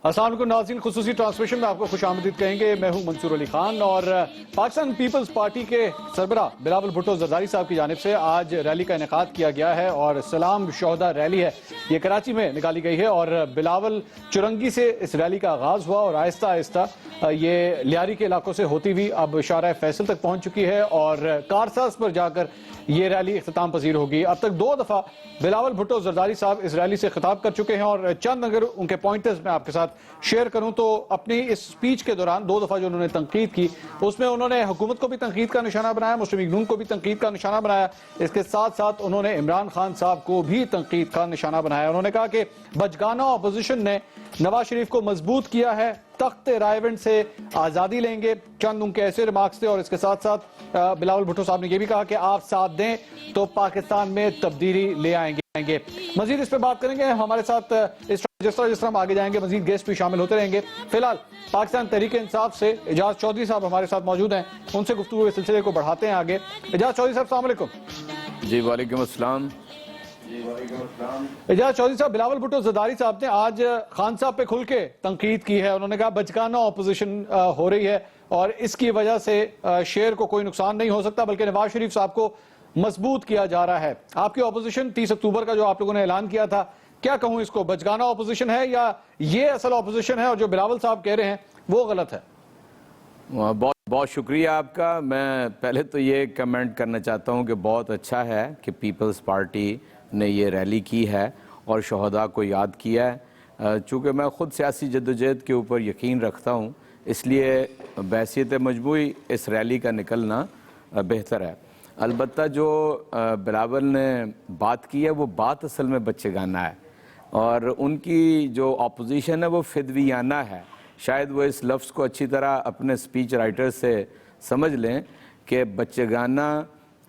السلام علیکم ناظرین، خصوصی ٹرانسمیشن میں آپ کو خوش آمدید کہیں گے۔ میں ہوں منصور علی خان اور پاکستان پیپلز پارٹی کے سربراہ بلاول بھٹو زرداری صاحب کی جانب سے آج ریلی کا انعقاد کیا گیا ہے اور سلام شہداء ریلی ہے، یہ کراچی میں نکالی گئی ہے اور بلاول چرنگی سے اس ریلی کا آغاز ہوا اور آہستہ آہستہ یہ لیاری کے علاقوں سے ہوتی ہوئی اب شارع فیصل تک پہنچ چکی ہے اور کارساز پر جا کر یہ ریلی اختتام پذیر ہوگی۔ اب تک 2 دفعہ بلاول بھٹو زرداری صاحب اس ریلی سے خطاب کر چکے ہیں اور چند اگر ان کے پوائنٹرز میں آپ کے ساتھ شیئر کروں تو اپنی اس سپیچ کے دوران 2 دفعہ جو انہوں نے تنقید کی اس میں انہوں نے حکومت کو بھی تنقید کا نشانہ بنایا، مسلم لیگ نون کو بھی تنقید کا نشانہ بنایا، اس کے ساتھ ساتھ انہوں نے عمران خان صاحب کو بھی تنقید کا نشانہ بنایا۔ انہوں نے کہا کہ بچگانہ اپوزیشن نے نواز شریف کو مضبوط کیا ہے، تخت رائیونڈ سے آزادی لیں گے، چند ان کے ایسے ریمارکس تھے اور اس کے ساتھ ساتھ بلاول بھٹو صاحب نے یہ بھی کہا کہ آپ ساتھ دیں تو پاکستان میں تبدیلی لے آئیں گے۔ مزید اس پہ بات کریں گے ہمارے ساتھ، جس طرح ہم آگے جائیں گے مزید گیسٹ بھی شامل ہوتے رہیں گے۔ فی الحال پاکستان تحریک انصاف سے اعجاز چودھری صاحب ہمارے ساتھ موجود ہیں، ان سے گفتگو کے سلسلے کو بڑھاتے ہیں آگے۔ اعجاز چودھری صاحب السلام علیکم۔ جی وعلیکم السلام۔ اعجاز چودھری صاحب، بلاول بھٹو زرداری صاحب نے آج خان صاحب پہ کھل کے تنقید کی ہے، انہوں نے کہا بچگانہ اپوزیشن ہو رہی ہے اور اس کی وجہ سے شیر کو کوئی نقصان نہیں ہو سکتا بلکہ نواز شریف صاحب کو مضبوط کیا جا رہا ہے۔ آپ کی اپوزیشن 30 اکتوبر کا جو آپ لوگوں نے اعلان کیا تھا، کیا کہوں اس کو، بچگانہ اپوزیشن ہے یا یہ اصل اپوزیشن ہے اور جو بلاول صاحب کہہ رہے ہیں وہ غلط ہے؟ بہت بہت شکریہ آپ کا۔ میں پہلے تو یہ کمنٹ کرنا چاہتا ہوں کہ بہت اچھا ہے کہ پیپلز پارٹی نے یہ ریلی کی ہے اور شہداء کو یاد کیا ہے۔ چونکہ میں خود سیاسی جدوجہد کے اوپر یقین رکھتا ہوں، اس لیے بحیثیت مجموعی اس ریلی کا نکلنا بہتر ہے۔ البتہ جو بلاول نے بات کی ہے وہ بات اصل میں بچگانہ ہے اور ان کی جو اپوزیشن ہے وہ فدویانہ ہے۔ شاید وہ اس لفظ کو اچھی طرح اپنے سپیچ رائٹر سے سمجھ لیں کہ بچگانہ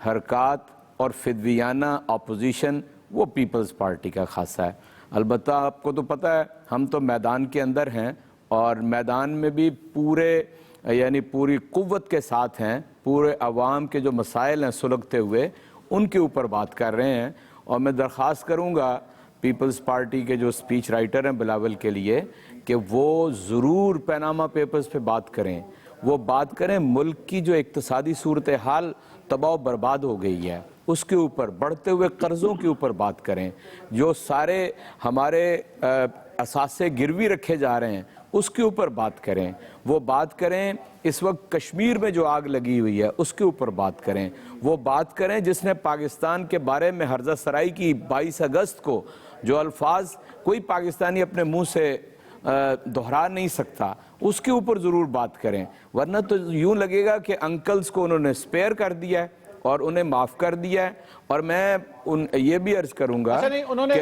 حرکات اور فدویانہ اپوزیشن وہ پیپلز پارٹی کا خاصہ ہے۔ البتہ آپ کو تو پتہ ہے ہم تو میدان کے اندر ہیں اور میدان میں بھی پوری قوت کے ساتھ ہیں، پورے عوام کے جو مسائل ہیں سلگتے ہوئے ان کے اوپر بات کر رہے ہیں۔ اور میں درخواست کروں گا پیپلز پارٹی کے جو سپیچ رائٹر ہیں بلاول کے لیے کہ وہ ضرور پیناما پیپرز پہ بات کریں، وہ بات کریں ملک کی جو اقتصادی صورتحال تباہ و برباد ہو گئی ہے اس کے اوپر، بڑھتے ہوئے قرضوں کے اوپر بات کریں، جو سارے ہمارے اثاثے گروی رکھے جا رہے ہیں اس کے اوپر بات کریں، وہ بات کریں اس وقت کشمیر میں جو آگ لگی ہوئی ہے اس کے اوپر بات کریں، وہ بات کریں جس نے پاکستان کے بارے میں ہرزہ سرائی کی 22 اگست کو جو الفاظ کوئی پاکستانی اپنے منہ سے دہرا نہیں سکتا اس کے اوپر ضرور بات کریں، ورنہ تو یوں لگے گا کہ انکلز کو انہوں نے سپیئر کر دیا ہے اور انہیں معاف کر دیا ہے۔ اور میں یہ بھی عرض کروں گا نہیں انہوں نے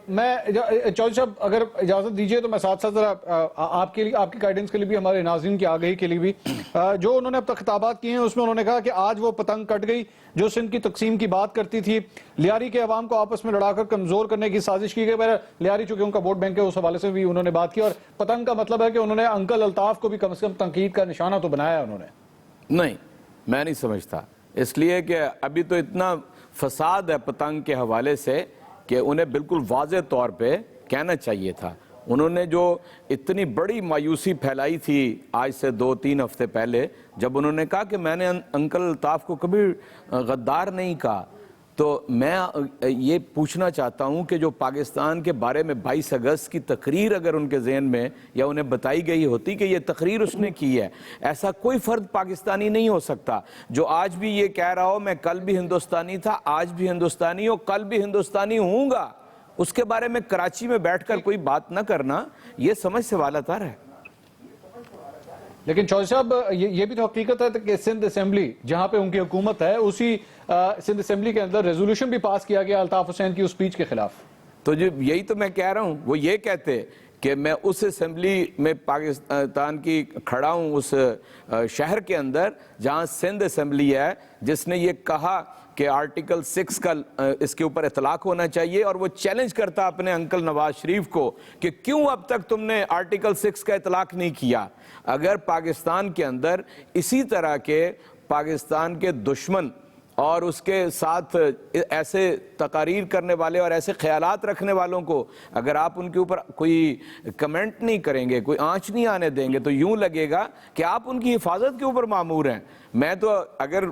میں چودھری صاحب اگر اجازت دیجئے تو میں ساتھ ساتھ ذرا آپ کی گائیڈنس کے لیے بھی، ہمارے ناظرین کی آگہی کے لیے بھی، جو انہوں نے اب تک خطابات کیے ہیں اس میں انہوں نے کہا کہ آج وہ پتنگ کٹ گئی جو سندھ کی تقسیم کی بات کرتی تھی، لیاری کے عوام کو آپس میں لڑا کر کمزور کرنے کی سازش کی گئی۔ لیاری چونکہ ان کا ووٹ بینک ہے اس حوالے سے بھی انہوں نے بات کی اور پتنگ کا مطلب ہے کہ انہوں نے انکل الطاف کو بھی کم سے کم تنقید کا نشانہ تو بنایا انہوں نے۔ نہیں، میں نہیں سمجھتا، اس لیے کہ ابھی تو اتنا فساد ہے پتنگ کے حوالے سے کہ انہیں بالکل واضح طور پہ کہنا چاہیے تھا۔ انہوں نے جو اتنی بڑی مایوسی پھیلائی تھی آج سے 2-3 ہفتے پہلے جب انہوں نے کہا کہ میں نے انکل الطاف کو کبھی غدار نہیں کہا، تو میں یہ پوچھنا چاہتا ہوں کہ جو پاکستان کے بارے میں 22 اگست کی تقریر اگر ان کے ذہن میں یا انہیں بتائی گئی ہوتی کہ یہ تقریر اس نے کی ہے، ایسا کوئی فرد پاکستانی نہیں ہو سکتا جو آج بھی یہ کہہ رہا ہو میں کل بھی ہندوستانی تھا، آج بھی ہندوستانی ہوں، کل بھی ہندوستانی ہوں گا، اس کے بارے میں کراچی میں بیٹھ کر کوئی بات نہ کرنا یہ سمجھ سے والاتر ہے۔ لیکن چودھری صاحب یہ بھی تو حقیقت ہے کہ سندھ اسمبلی جہاں پہ ان کی حکومت ہے اسی سندھ اسمبلی کے اندر ریزولوشن بھی پاس کیا گیا الطاف حسین کی اس سپیچ کے خلاف۔ تو یہی تو میں کہہ رہا ہوں، وہ یہ کہتے کہ میں اس اسمبلی میں پاکستان کی کھڑا ہوں اس شہر کے اندر جہاں سندھ اسمبلی ہے، جس نے یہ کہا کہ آرٹیکل 6 کا اس کے اوپر اطلاق ہونا چاہیے، اور وہ چیلنج کرتا اپنے انکل نواز شریف کو کہ کیوں اب تک تم نے آرٹیکل 6 کا اطلاق نہیں کیا۔ اگر پاکستان کے اندر اسی طرح کے پاکستان کے دشمن اور اس کے ساتھ ایسے تقاریر کرنے والے اور ایسے خیالات رکھنے والوں کو اگر آپ ان کے اوپر کوئی کمنٹ نہیں کریں گے، کوئی آنچ نہیں آنے دیں گے، تو یوں لگے گا کہ آپ ان کی حفاظت کے اوپر مامور ہیں۔ میں تو اگر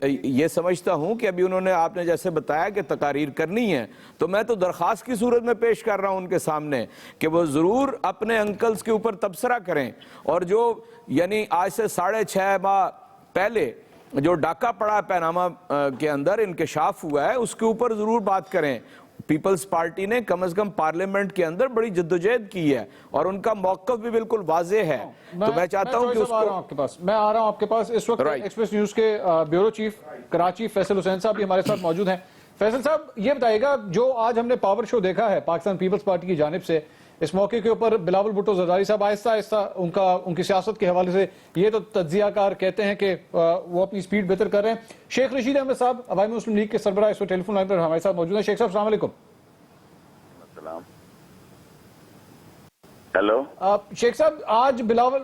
یہ سمجھتا ہوں کہ ابھی انہوں نے، آپ نے جیسے بتایا کہ تقاریر کرنی ہے، تو میں تو درخواست کی صورت میں پیش کر رہا ہوں ان کے سامنے کہ وہ ضرور اپنے انکلز کے اوپر تبصرہ کریں، اور جو یعنی آج سے 6.5 ماہ پہلے جو ڈاکہ پڑا پیناما کے اندر انکشاف ہوا ہے، اس کے اوپر ضرور بات کریں۔ پیپلز پارٹی نے کم از کم پارلیمنٹ کے اندر بڑی جدوجہد کی ہے اور ان کا موقف بھی بالکل واضح ہے۔ تو میں چاہتا ہوں کہ اس کو، میں آ رہا ہوں آپ کے پاس۔ اس وقت ایکسپریس نیوز کے بیورو چیف کراچی فیصل حسین صاحب بھی ہمارے ساتھ موجود ہیں۔ فیصل صاحب، یہ بتائیے گا، جو آج ہم نے پاور شو دیکھا ہے پاکستان پیپلز پارٹی کی جانب سے، اس موقع کے اوپر بلاول بھٹو زرداری صاحب آہستہ آہستہ ان کی سیاست کے حوالے سے یہ تو تجزیہ کار کہتے ہیں کہ وہ اپنی سپیڈ بہتر کر رہے ہیں۔ شیخ رشید احمد صاحب عوامی مسلم لیگ کے سربراہ اس وقت ٹیلی فون لائن پر ہمارے ساتھ موجود ہیں۔ شیخ صاحب السلام علیکم۔ السلام۔ ہیلو شیخ صاحب، آج بلاول،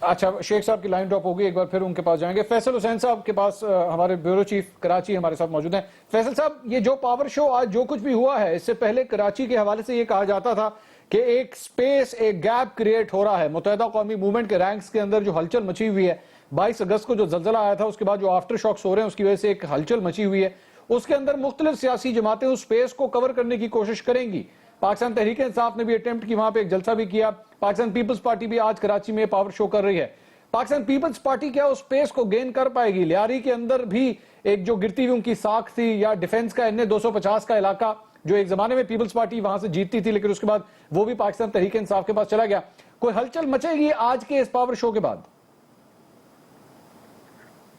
اچھا شیخ صاحب کی لائن ڈراپ ہوگی، ایک بار پھر ان کے پاس جائیں گے۔ فیصل حسین صاحب کے پاس ہمارے بیورو چیف کراچی ہمارے ساتھ موجود ہیں۔ فیصل صاحب، یہ جو پاور شو آج جو کچھ بھی ہوا ہے، اس سے پہلے کراچی کے حوالے سے یہ کہا جاتا تھا کہ ایک سپیس، ایک گیپ کریٹ ہو رہا ہے متحدہ قومی موومنٹ کے رینکس کے اندر، جو ہلچل مچی ہوئی ہے 22 اگست کو جو زلزلہ آیا تھا، اس کے بعد جو آفٹر شاکس ہو رہے ہیں اس کی وجہ سے ایک ہلچل مچی ہوئی ہے، اس کے اندر مختلف سیاسی جماعتیں اس سپیس کو کور کرنے کی کوشش کریں گی۔ پاکستان تحریک انصاف نے بھی اٹیمپٹ کی، وہاں پہ ایک جلسہ بھی کیا۔ پاکستان پیپلز پارٹی بھی آج کراچی میں پاور شو کر رہی ہے۔ پاکستان پیپلز پارٹی کیا اس سپیس کو گین کر پائے گی؟ لیاری کے اندر بھی ایک جو گرتی ہوئی ان کی ساکھ تھی، یا ڈیفنس کا NA 250 کا علاقہ جو ایک زمانے میں پیپلز پارٹی وہاں سے جیتتی تھی، لیکن اس کے بعد وہ بھی پاکستان تحریک انصاف کے پاس چلا گیا، کوئی ہلچل مچے گی آج کے اس پاور شو کے بعد؟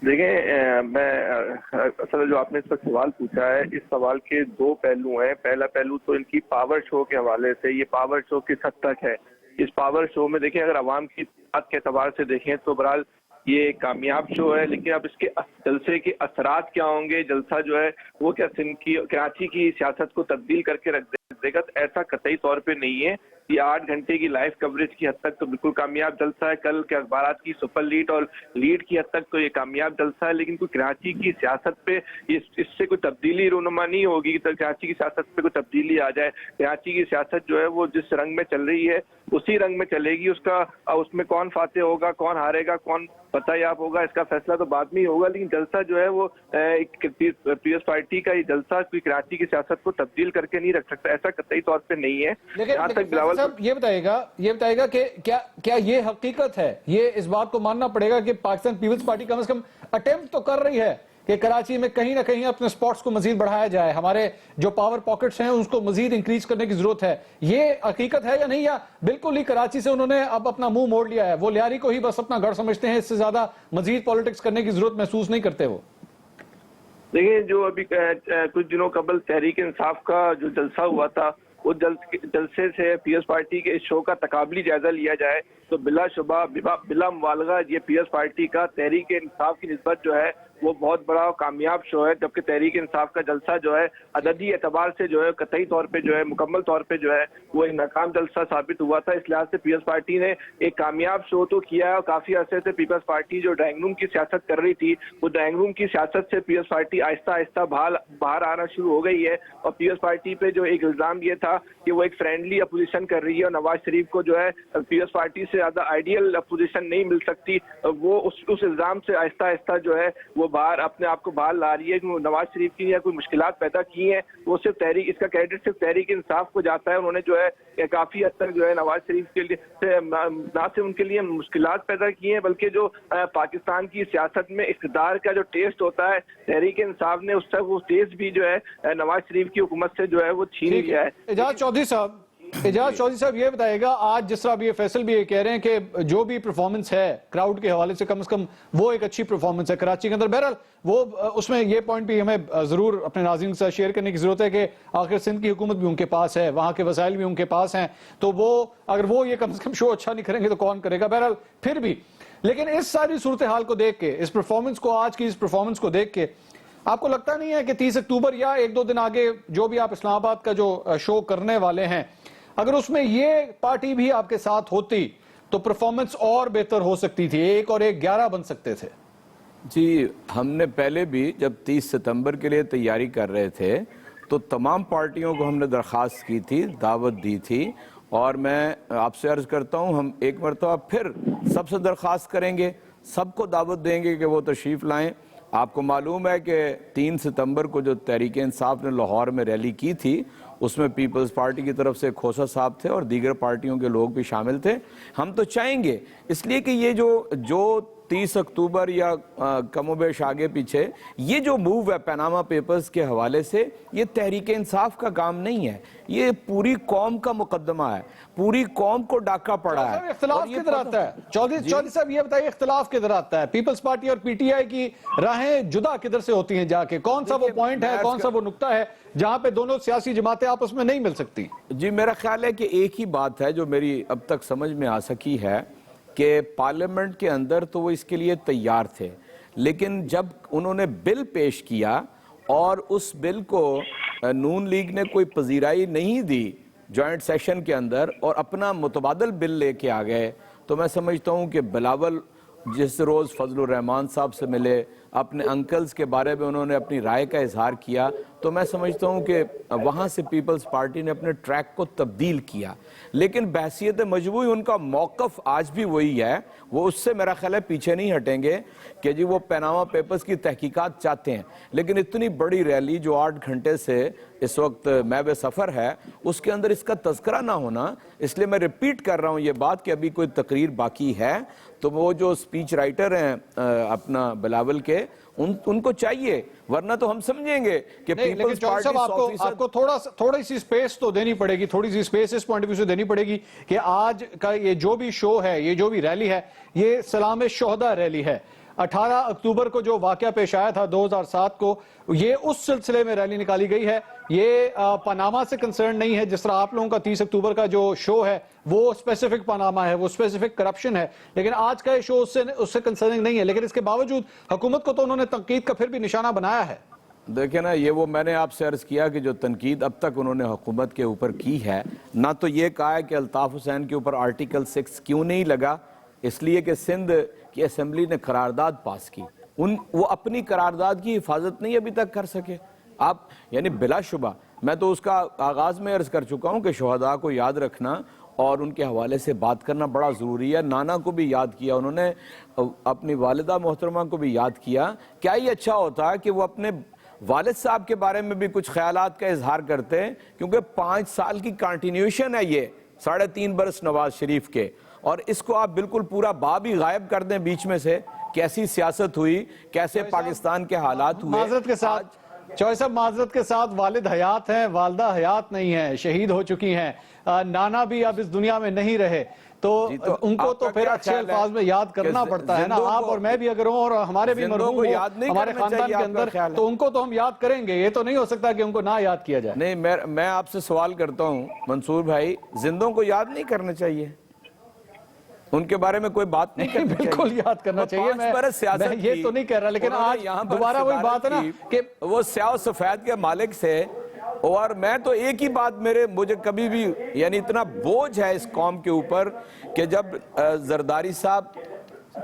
دیکھیں، میں اصل جو آپ نے اس وقت سوال پوچھا ہے، اس سوال کے دو پہلو ہیں۔ پہلا پہلو تو ان کی پاور شو کے حوالے سے، یہ پاور شو کس حد تک ہے؟ اس پاور شو میں دیکھیں، اگر عوام کی بات کے اعتبار سے دیکھیں تو بہرحال یہ ایک کامیاب شو ہے، لیکن اب اس کے جلسے کے اثرات کیا ہوں گے؟ جلسہ جو ہے وہ کیا کراچی کی سیاست کو تبدیل کر کے رکھ دے گا؟ ایسا قطعی طور پہ نہیں ہے۔ یہ 8 گھنٹے کی لائیو کوریج کی حد تک تو بالکل کامیاب جلسہ ہے، کل کے اخبارات کی سپر لیڈ اور لیڈ کی حد تک تو یہ کامیاب جلسہ ہے، لیکن کوئی کراچی کی سیاست پہ اس سے کوئی تبدیلی رونما نہیں ہوگی کہ کراچی کی سیاست پہ کوئی تبدیلی آ جائے۔ کراچی کی سیاست جو ہے وہ جس رنگ میں چل رہی ہے اسی رنگ میں چلے گی۔ اس میں کون فاتح ہوگا، کون ہارے گا، کون فتح یاب ہوگا، اس کا فیصلہ تو بعد میں ہی ہوگا، لیکن جلسہ جو ہے وہ پیپلز پارٹی کا یہ جلسہ کوئی کراچی کی سیاست کو تبدیل کر کے نہیں رکھ سکتا، ایسا قطعی طور پہ نہیں ہے۔ لیکن صاحب یہ بتائیے گا کہ کیا یہ حقیقت ہے؟ یہ اس بات کو ماننا پڑے گا کہ پاکستان پیپلز پارٹی کم از کم اٹیمپٹ تو کر رہی ہے کہ کراچی میں کہیں نہ کہیں اپنے سپورٹس کو مزید بڑھایا جائے، ہمارے جو پاور پاکٹس ہیں اس کو مزید انکریز کرنے کی ضرورت ہے۔ یہ حقیقت ہے یا نہیں، یا بالکل ہی کراچی سے انہوں نے اب اپنا منہ موڑ لیا ہے، وہ لیاری کو ہی بس اپنا گڑھ سمجھتے ہیں، اس سے زیادہ مزید پالیٹکس کرنے کی ضرورت محسوس نہیں کرتے وہ؟ دیکھیں، جو ابھی کچھ دنوں قبل تحریک انصاف کا جو جلسہ ہوا تھا، اس جلسے سے پیپلز پارٹی کے اس شو کا تقابلی جائزہ لیا جائے تو بلا شبہ بلا مبالغہ یہ پیپلز پارٹی کا تحریک انصاف کی نسبت جو ہے وہ بہت بڑا کامیاب شو ہے، جبکہ تحریک انصاف کا جلسہ جو ہے عددی اعتبار سے جو ہے قطعی طور پہ جو ہے مکمل طور پہ جو ہے وہ ایک ناکام جلسہ ثابت ہوا تھا۔ اس لحاظ سے پیپلز پارٹی نے ایک کامیاب شو تو کیا ہے، اور کافی عرصے سے پیپلز پارٹی جو ڈرائنگ روم کی سیاست کر رہی تھی، وہ ڈرائنگ روم کی سیاست سے پیپلز پارٹی آہستہ آہستہ باہر آنا شروع ہو گئی ہے، اور پیپلز پارٹی پہ جو ایک الزام یہ تھا کہ وہ ایک فرینڈلی اپوزیشن کر رہی ہے، اور نواز شریف کو جو ہے پیپلز پارٹی سے زیادہ آئیڈیل اپوزیشن نہیں مل سکتی، وہ اس الزام سے آہستہ آہستہ جو ہے وہ باہر اپنے آپ کو باہر لا رہی ہے کہ نواز شریف کی یا کوئی مشکلات پیدا کی ہیں، وہ صرف اس کا کریڈٹ صرف تحریک انصاف کو جاتا ہے۔ انہوں نے جو ہے کافی حد تک جو ہے نواز شریف کے لیے نہ صرف ان کے لیے مشکلات پیدا کی ہیں، بلکہ جو پاکستان کی سیاست میں اقتدار کا جو ٹیسٹ ہوتا ہے، تحریک انصاف نے اس تک وہ ٹیسٹ بھی جو ہے نواز شریف کی حکومت سے جو ہے وہ چھین لیا ہے۔ اعجاز چودھری صاحب یہ بتائے گا، آج جس طرح بھی فیصل بھی یہ کہہ رہے ہیں کہ جو بھی پرفارمنس ہے کراؤڈ کے حوالے سے کم از کم وہ ایک اچھی پرفارمنس ہے کراچی کے اندر، بہرحال وہ اس میں یہ پوائنٹ بھی ہمیں ضرور اپنے ناظرین کے ساتھ شیئر کرنے کی ضرورت ہے کہ آخر سندھ کی حکومت بھی ان کے پاس ہے، وہاں کے وسائل بھی ان کے پاس ہیں، تو وہ اگر وہ یہ کم از کم شو اچھا نہیں کریں گے تو کون کرے گا؟ بہرحال پھر بھی لیکن اس ساری صورتحال کو دیکھ کے، اس پرفارمنس کو، آج کی اس پرفارمنس کو دیکھ کے آپ کو لگتا نہیں ہے کہ 30 اکتوبر یا ایک دو دن آگے جو بھی آپ اسلام آباد کا جو شو کرنے والے ہیں، اگر اس میں یہ پارٹی بھی آپ کے ساتھ ہوتی تو پرفارمنس اور بہتر ہو سکتی تھی، 1 اور 1 11 بن سکتے تھے؟ جی ہم نے پہلے بھی جب 30 ستمبر کے لیے تیاری کر رہے تھے تو تمام پارٹیوں کو ہم نے درخواست کی تھی، دعوت دی تھی، اور میں آپ سے عرض کرتا ہوں ہم ایک مرتبہ پھر سب سے درخواست کریں گے، سب کو دعوت دیں گے کہ وہ تشریف لائیں۔ آپ کو معلوم ہے کہ 3 ستمبر کو جو تحریک انصاف نے لاہور میں ریلی کی تھی اس میں پیپلز پارٹی کی طرف سے کھوسہ صاحب تھے اور دیگر پارٹیوں کے لوگ بھی شامل تھے۔ ہم تو چاہیں گے اس لیے کہ یہ جو 30 اکتوبر یا کم و بیش آگے پیچھے یہ جو موو ہے پیناما پیپرز کے حوالے سے، یہ تحریک انصاف کا کام نہیں ہے، یہ پوری قوم کا مقدمہ ہے، پوری قوم کو ڈاکہ پڑا ہے۔ اختلاف کدھر آتا ہے چودھری صاحب، یہ بتائیے اختلاف کدھر آتا ہے؟ پیپلز پارٹی اور پی ٹی آئی کی راہیں جدا کدھر سے ہوتی ہیں؟ جا کے کون سا وہ پوائنٹ ہے، کون سا وہ نقطہ ہے جہاں پہ دونوں سیاسی جماعتیں آپس میں نہیں مل سکتی؟ جی میرا خیال ہے کہ ایک ہی بات ہے جو میری اب تک سمجھ میں آ سکی ہے کہ پارلیمنٹ کے اندر تو وہ اس کے لیے تیار تھے، لیکن جب انہوں نے بل پیش کیا اور اس بل کو نون لیگ نے کوئی پذیرائی نہیں دی جوائنٹ سیشن کے اندر اور اپنا متبادل بل لے کے آ گئے، تو میں سمجھتا ہوں کہ بلاول جس روز فضل الرحمان صاحب سے ملے، اپنے انکلز کے بارے میں انہوں نے اپنی رائے کا اظہار کیا، تو میں سمجھتا ہوں کہ وہاں سے پیپلز پارٹی نے اپنے ٹریک کو تبدیل کیا، لیکن بحثیت مجموعی ان کا موقف آج بھی وہی ہے، وہ اس سے میرا خیال ہے پیچھے نہیں ہٹیں گے کہ جی وہ پیناما پیپرز کی تحقیقات چاہتے ہیں، لیکن اتنی بڑی ریلی جو 8 گھنٹے سے اس وقت محو سفر ہے اس کے اندر اس کا تذکرہ نہ ہونا، اس لیے میں ریپیٹ کر رہا ہوں یہ بات کہ ابھی کوئی تقریر باقی ہے تو وہ جو سپیچ رائٹر ہیں اپنا بلاول کے ان کو چاہیے، ورنہ تو ہم سمجھیں گے کہ پیپلز پارٹی آپ کو تھوڑی سی سپیس تو دینی پڑے گی، تھوڑی سی سپیس اس پوائنٹ آف ویو سے دینی پڑے گی کہ آج کا یہ جو بھی شو ہے، یہ جو بھی ریلی ہے، یہ سلام شہداء ریلی ہے۔ 18 اکتوبر کو جو واقعہ پیش آیا تھا 2007 کو، یہ اس سلسلے میں ریلی نکالی گئی ہے، یہ پاناما سے کنسرن نہیں ہے، جس طرح آپ لوگوں کا 30 اکتوبر کا جو شو ہے وہ اسپیسیفک پاناما ہے، وہ اسپیسیفک کرپشن ہے، لیکن آج کا یہ شو اس سے کنسرننگ نہیں ہے، لیکن اس کے باوجود حکومت کو تو انہوں نے تنقید کا پھر بھی نشانہ بنایا ہے۔ دیکھیں نا، یہ وہ میں نے آپ سے عرض کیا کہ جو تنقید اب تک انہوں نے حکومت کے اوپر کی ہے، نہ تو یہ کہا ہے کہ الطاف حسین کے اوپر آرٹیکل 6 کیوں نہیں لگا، اس لیے کہ سندھ کی اسمبلی نے قرارداد پاس کی، وہ اپنی قرارداد کی حفاظت نہیں ابھی تک کر سکے۔ آپ یعنی بلا شبہ میں تو اس کا آغاز میں عرض کر چکا ہوں کہ شہداء کو یاد رکھنا اور ان کے حوالے سے بات کرنا بڑا ضروری ہے۔ نانا کو بھی یاد کیا انہوں نے، اپنی والدہ محترمہ کو بھی یاد کیا۔ کیا یہ اچھا ہوتا ہے کہ وہ اپنے والد صاحب کے بارے میں بھی کچھ خیالات کا اظہار کرتے ہیں، کیونکہ 5 سال کی کنٹینیوشن ہے یہ 3.5 برس نواز شریف کے، اور اس کو آپ بالکل پورا باب ہی غائب کر دیں بیچ میں سے، کیسی سیاست ہوئی، کیسے پاکستان کے حالات ہوئے۔ معذرت کے ساتھ چوہے صاحب، معذرت کے ساتھ، والد حیات ہیں، والدہ حیات نہیں ہیں، شہید ہو چکی ہیں، نانا بھی اب اس دنیا میں نہیں رہے، تو ان کو تو پھر اچھے الفاظ میں یاد کرنا پڑتا ہے نا۔ آپ اور میں بھی اگر ہوں اور ہمارے بھی مرحوم ہوں ہمارے خاندان کے اندر، تو ان کو تو ہم یاد کریں گے، یہ تو نہیں ہو سکتا کہ ان کو نہ یاد کیا جائے۔ نہیں، میں آپ سے سوال کرتا ہوں منصور بھائی، زندوں کو یاد نہیں کرنا چاہیے؟ ان کے بارے میں کوئی بات نہیں کرنا چاہیے؟ بالکل یاد کرنا چاہیے، میں یہ تو نہیں کہہ رہا، لیکن آج دوبارہ وہی بات ہے نا کہ وہ سیاہ و سفید کے مالک سے، اور میں تو ایک ہی بات مجھے کبھی بھی یعنی اتنا بوجھ ہے اس قوم کے اوپر کہ جب زرداری صاحب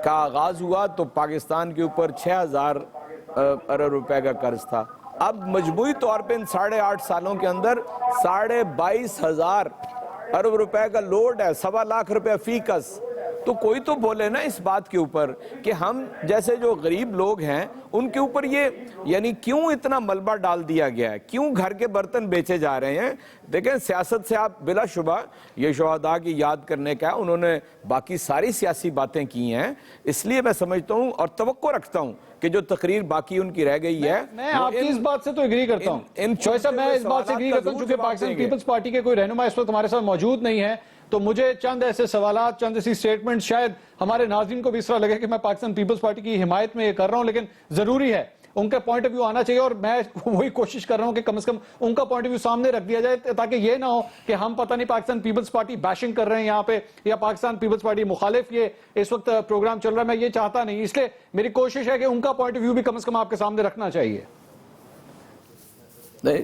کا آغاز ہوا تو پاکستان کے اوپر 6000 ارب روپے کا قرض تھا، اب مجموعی طور پہ ان 8.5 سالوں کے اندر 22,500 ارب روپے کا لوڈ ہے، 1.25 لاکھ روپے فی کس۔ تو کوئی تو بولے نا اس بات کے اوپر کہ ہم جیسے جو غریب لوگ ہیں ان کے اوپر یہ یعنی کیوں اتنا ملبہ ڈال دیا گیا ہے، کیوں گھر کے برتن بیچے جا رہے ہیں؟ دیکھیں سیاست سے آپ بلا شبہ یہ شہداء کی یاد کرنے کا، انہوں نے باقی ساری سیاسی باتیں کی ہیں، اس لیے میں سمجھتا ہوں اور توقع رکھتا ہوں کہ جو تقریر باقی ان کی رہ گئی ہے، میں آپ کی اس بات سے تو اگری کرتا ہوں، چوہے صاحب میں اس بات سے اگری کرتا ہوں، چونکہ پاکستان پیپلز پارٹی کے کوئی رہنما اس وقت ہمارے ساتھ موجود نہیں ہے، تو مجھے چند ایسے سوالات، چند ایسی سٹیٹمنٹ، شاید ہمارے ناظرین کو بھی اس طرح لگے کہ میں پاکستان پیپلز پارٹی کی حمایت میں یہ کر رہا ہوں، لیکن ضروری ہے ان کا پوائنٹ آف ویو آنا چاہیے، اور میں وہی کوشش کر رہا ہوں کہ کم از کم ان کا پوائنٹ آف ویو سامنے رکھ دیا جائے، تاکہ یہ نہ ہو کہ ہم پتہ نہیں پاکستان پیپلز پارٹی بیشنگ کر رہے ہیں یہاں پہ، یا پاکستان پیپلز پارٹی مخالف یہ اس وقت پروگرام چل رہا ہے، میں یہ چاہتا نہیں، اس لیے میری کوشش ہے کہ ان کا پوائنٹ آف ویو بھی کم از کم آپ کے سامنے رکھنا چاہیے۔ نہیں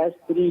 S3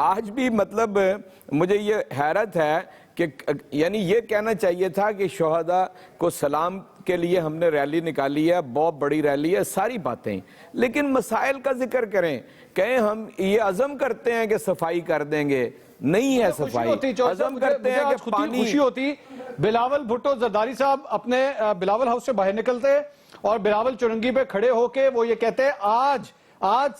آج بھی مطلب مجھے یہ حیرت ہے کہ یعنی یہ کہنا چاہیے تھا کہ شہداء کو سلام کے لیے ہم نے ریلی نکالی ہے، بہت بڑی ریلی ہے، ساری باتیں، لیکن مسائل کا ذکر کریں، کہیں ہم یہ عزم کرتے ہیں کہ صفائی کر دیں گے، نہیں ہے صفائی، عزم کرتے ہیں کہ پانی خوشی ہوتی بلاول بھٹو زرداری صاحب اپنے بلاول ہاؤس سے باہر نکلتے اور بلاول چرنگی پہ کھڑے ہو کے وہ یہ کہتے آج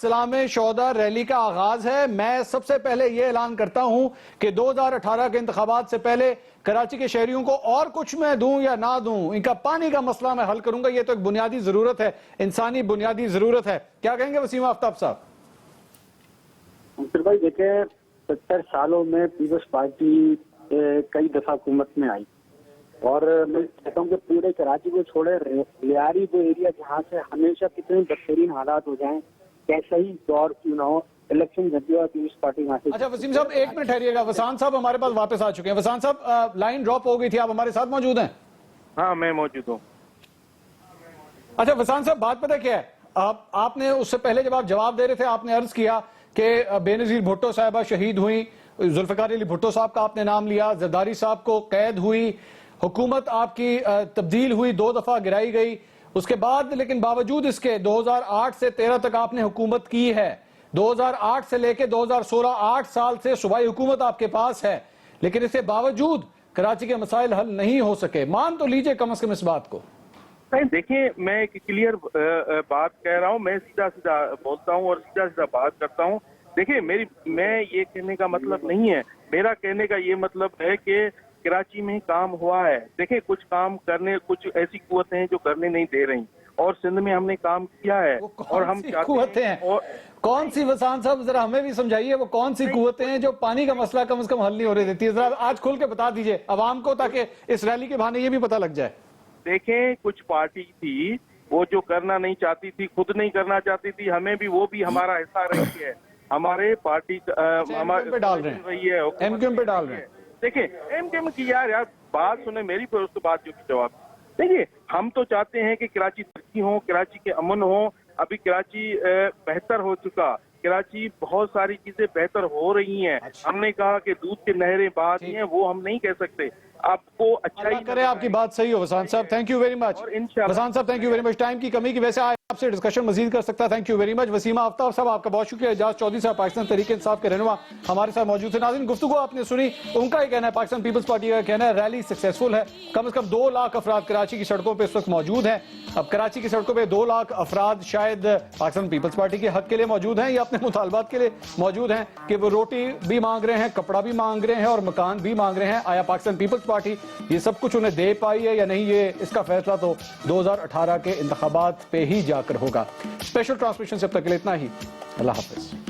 سلام شہداء ریلی کا آغاز ہے، میں سب سے پہلے یہ اعلان کرتا ہوں کہ 2018 کے انتخابات سے پہلے کراچی کے شہریوں کو اور کچھ میں دوں یا نہ دوں، ان کا پانی کا مسئلہ میں حل کروں گا، یہ تو ایک بنیادی ضرورت ہے، انسانی بنیادی ضرورت ہے۔ کیا کہیں گے وسیم آفتاب صاحب؟ منصور بھائی دیکھیں 70 سالوں میں پیپلز پارٹی کئی دفعہ حکومت میں آئی اور میں کہتا ہوں کہ پورے کراچی کو چھوڑے لیاری وہ ایریا جہاں سے ہمیشہ کتنے بدترین حالات ہو جائیں کیسا ہی دور کیوں نہ ہو الیکشن جب ہوا پیپلز پارٹی وہاں سے۔ اچھا وسیم صاحب ایک منٹ ٹھہریے گا، وسان صاحب ہمارے پاس واپس آ چکے ہیں۔ وسان صاحب لائن ڈراپ ہو گئی تھی، آپ ہمارے ساتھ موجود ہیں؟ ہاں میں موجود ہوں۔ اچھا وسان صاحب بات پتہ کیا ہے، آپ نے اس سے پہلے جب آپ جواب دے رہے تھے آپ نے عرض کیا کہ بے نظیر بھٹو صاحبہ شہید ہوئی، ذوالفقار علی بھٹو صاحب کا آپ نے نام لیا، زرداری صاحب کو قید ہوئی، حکومت آپ کی تبدیل ہوئی، 2 دفعہ گرائی گئی، اس کے بعد لیکن باوجود اس کے 2008 سے 13 تک آپ نے حکومت کی ہے، 2008 سے لے کے 2016 8 سال سے صوبائی حکومت آپ کے پاس ہے، لیکن اس کے باوجود کراچی کے مسائل حل نہیں ہو سکے، مان تو لیجئے کم از کم اس بات کو۔ دیکھیں میں ایک کلیئر بات کہہ رہا ہوں، میں سیدھا سیدھا بولتا ہوں اور سیدھا سیدھا بات کرتا ہوں۔ دیکھیں میں یہ کہنے کا مطلب نہیں ہے، میرا کہنے کا یہ مطلب ہے کہ کراچی میں کام ہوا ہے۔ دیکھیں کچھ کام کرنے، کچھ ایسی قوتیں ہیں جو کرنے نہیں دے رہی، اور سندھ میں ہم نے کام کیا ہے اور ہم قوتیں ہیں کون سی وسان صاحب ذرا ہمیں بھی سمجھائیے، وہ کون سی قوتیں ہیں جو پانی کا مسئلہ کم از کم حل نہیں ہو رہے دیتی ہے، ذرا آج کھل کے بتا دیجئے عوام کو تاکہ اس ریلی کے بہانے یہ بھی پتہ لگ جائے۔ دیکھیں کچھ پارٹی تھی وہ جو کرنا نہیں چاہتی تھی، خود نہیں کرنا چاہتی تھی، ہمیں بھی وہ بھی ہمارا حصہ رہی ہے، ہمارے پارٹی پہ ڈال رہے ہیں، ایم کیو ایم پہ ڈال رہے ہیں۔ دیکھیں ایم کیو ایم کی یار بات سنیں میری، پھر اس کے بعد جو جواب دیکھیے، ہم تو چاہتے ہیں کہ کراچی ترقی ہو، کراچی کے امن ہو، ابھی کراچی بہتر ہو چکا، کراچی بہت ساری چیزیں بہتر ہو رہی ہیں، ہم نے کہا کہ دودھ کے نہریں بہتی ہیں، وہ ہم نہیں کہہ سکتے، آپ کو اچھا ہی کرے آپ کی بات صحیح ہو وسان صاحب، تھینک یو ویری مچ وسان صاحب، thank you very much, time کی کمی کی وجہ سے آپ سے ڈسکشن مزید کر سکتا ہے، تھینک یو ویری مچ۔ وسیمہ آفتاب صاحب آپ کا بہت شکریہ، اعجاز چودھری صاحب پاکستان تحریک انصاف کے رہنما ہمارے ساتھ موجود تھے۔ ناظرین گفتگو آپ نے سنی، ان کا یہ کہنا ہے، پاکستان پیپلز پارٹی کا کہنا ہے ریلی سکسیسفل ہے، کم از کم 2 لاکھ افراد کراچی کی سڑکوں پہ اس وقت موجود ہیں۔ اب کراچی کی سڑکوں پہ 2 لاکھ افراد شاید پاکستان پیپلز پارٹی کے حق کے لیے موجود ہیں یا اپنے مطالبات کے لیے موجود ہیں کہ وہ روٹی بھی مانگ رہے ہیں، کپڑا بھی مانگ رہے ہیں اور مکان بھی مانگ رہے ہیں۔ آیا پاکستان پیپلز پارٹی یہ سب کچھ انہیں دے پائی ہے یا نہیں، یہ اس کا فیصلہ تو 2018 کے انتخابات پہ ہی جا کر ہوگا۔ اسپیشل ٹرانسمیشن سے اب تک کے لیے اتنا ہی، اللہ حافظ۔